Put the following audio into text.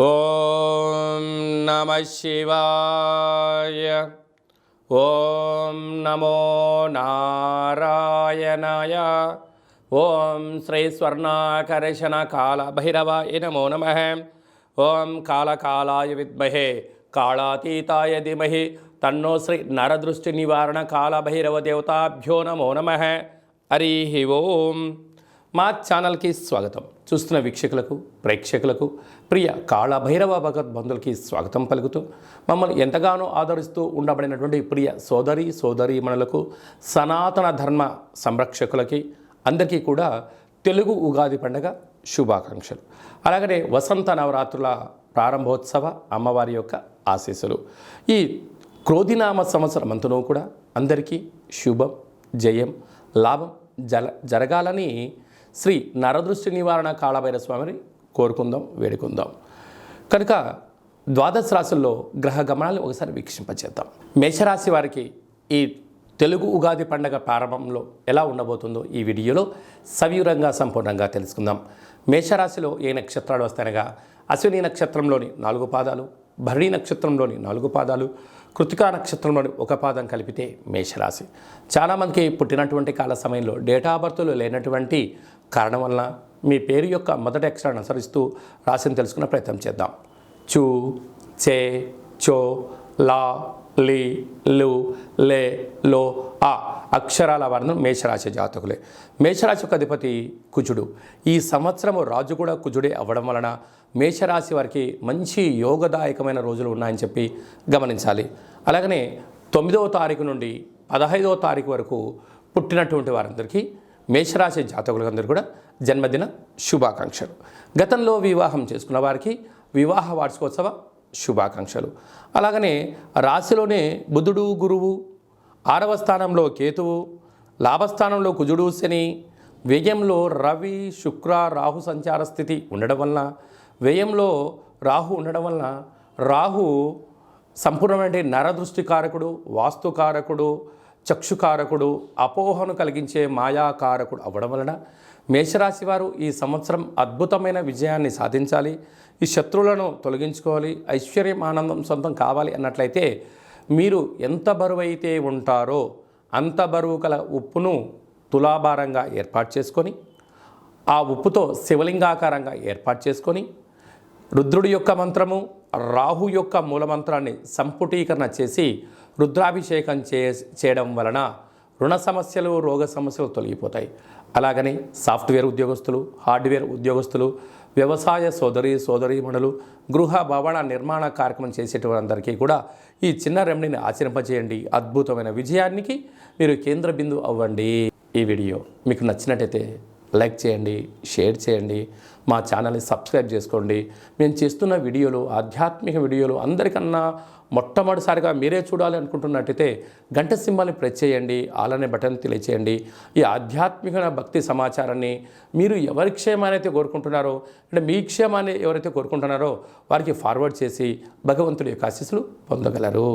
ఓం నమః శివాయ. ఓం నమో నారాయణాయ. ఓం శ్రీ స్వర్ణాకర్షణ కాల భైరవాయ నమో నమః. ఓం కాళకాలాయ విద్మహే కాళాతీతాయ ధీమహి తన్నో శ్రీ నరదృష్టి నివారణ కాల భైరవ దేవతాభ్యో నమో నమః. హరి ఓం. మా ఛానల్కి స్వాగతం. చూస్తున్న వీక్షకులకు, ప్రేక్షకులకు, ప్రియ కాళభైరవ భగవద్బంధులకి స్వాగతం పలుకుతూ మమ్మల్ని ఎంతగానో ఆదరిస్తూ ఉండబడినటువంటి ప్రియ సోదరీమణులకు, సనాతన ధర్మ సంరక్షకులకి అందరికీ కూడా తెలుగు ఉగాది పండుగ శుభాకాంక్షలు. అలాగనే వసంత నవరాత్రుల ప్రారంభోత్సవ అమ్మవారి యొక్క ఆశీస్సులు. ఈ క్రోధినామ సంవత్సరం అంతనూ కూడా అందరికీ శుభం, జయం, లాభం జరగాలని శ్రీ నరదృష్టి నివారణ కాళభైరవ స్వామిని కోరుకుందాం, వేడుకుందాం. కనుక ద్వాదశ రాశుల్లో గ్రహ గమనాలు ఒకసారి వీక్షింపచేద్దాం. మేషరాశి వారికి ఈ తెలుగు ఉగాది పండగ ప్రారంభంలో ఎలా ఉండబోతుందో ఈ వీడియోలో సవివరంగా సంపూర్ణంగా తెలుసుకుందాం. మేషరాశిలో ఏ నక్షత్రాలు వస్తాయనగా అశ్విని నక్షత్రంలోని 4 పాదాలు, భరణి నక్షత్రంలోని 4 పాదాలు, కృతికా నక్షత్రంలోని 1 పాదం కలిపితే మేషరాశి. చాలామందికి పుట్టినటువంటి కాల సమయంలో డేటా ఆఫ్ బర్త్లు లేనటువంటి కారణం వలన మీ పేరు యొక్క మొదటి అక్షరాన్ని అనుసరిస్తూ రాశిని తెలుసుకునే ప్రయత్నం చేద్దాం. చూ, చే, చో, లా, లి, లు, లే, లో, ఆ అక్షరాల వారిని మేషరాశి జాతకులే. మేషరాశి యొక్క అధిపతి కుజుడు. ఈ సంవత్సరము రాజు కూడా కుజుడే అవ్వడం వలన మేషరాశి వారికి మంచి యోగదాయకమైన రోజులు ఉన్నాయని చెప్పి గమనించాలి. అలాగనే 9వ తారీఖు నుండి 15వ తారీఖు వరకు పుట్టినటువంటి వారందరికీ మేషరాశి జాతకులందరూ కూడా జన్మదిన శుభాకాంక్షలు. గతంలో వివాహం చేసుకున్న వారికి వివాహ వార్షికోత్సవ శుభాకాంక్షలు. అలాగనే రాశిలోనే బుధుడు, గురువు, 6వ స్థానంలో కేతువు, లాభస్థానంలో కుజుడు, శని, వ్యయంలో రవి, శుక్ర, రాహు సంచార స్థితి ఉండడం వలన, వ్యయంలో రాహు ఉండడం వలన రాహు సంపూర్ణమైన నరదృష్టికారకుడు, వాస్తుకారకుడు, చక్షుకారకుడు, అపోహను కలిగించే మాయాకారకుడు అవ్వడం వలన మేషరాశి వారు ఈ సంవత్సరం అద్భుతమైన విజయాన్ని సాధించాలి. ఈ శత్రువులను తొలగించుకోవాలి, ఐశ్వర్యం, ఆనందం సొంతం కావాలి అన్నట్లయితే మీరు ఎంత బరువైతే ఉంటారో అంత బరువు కల ఉప్పును తులాభారంగా ఏర్పాటు చేసుకొని, ఆ ఉప్పుతో శివలింగాకారంగా ఏర్పాటు చేసుకొని, రుద్రుడి యొక్క మంత్రము, రాహు యొక్క మూలమంత్రాన్ని సంపుటీకరణ చేసి రుద్రాభిషేకం చేయడం వలన రుణ సమస్యలు, రోగ సమస్యలు తొలగిపోతాయి. అలాగనే సాఫ్ట్వేర్ ఉద్యోగస్తులు, హార్డ్వేర్ ఉద్యోగస్తులు, వ్యవసాయ సోదరీమణులు, గృహ భవన నిర్మాణ కార్యక్రమం చేసేటువంటి అందరికీ కూడా ఈ చిన్న రెమెడీని ఆచరింపజేయండి. అద్భుతమైన విజయానికి మీరు కేంద్ర బిందువు అవ్వండి. ఈ వీడియో మీకు నచ్చినట్టయితే లైక్ చేయండి, షేర్ చేయండి, మా ఛానల్ని సబ్స్క్రైబ్ చేసుకోండి. మేము చేస్తున్న వీడియోలు, ఆధ్యాత్మిక వీడియోలు అందరికన్నా మొట్టమొదటిసారిగా మీరే చూడాలి అనుకుంటున్నట్టయితే గంట సింబల్ని ప్రెస్ చేయండి, ఆలనే బటన్ తెలియచేయండి. ఈ ఆధ్యాత్మిక భక్తి సమాచారాన్ని మీరు ఎవరి క్షేమాన్ని అయితే కోరుకుంటున్నారో, అంటే మీ క్షేమాన్ని ఎవరైతే కోరుకుంటున్నారో వారికి ఫార్వర్డ్ చేసి భగవంతుడి యొక్క ఆశీస్సులు పొందగలరు.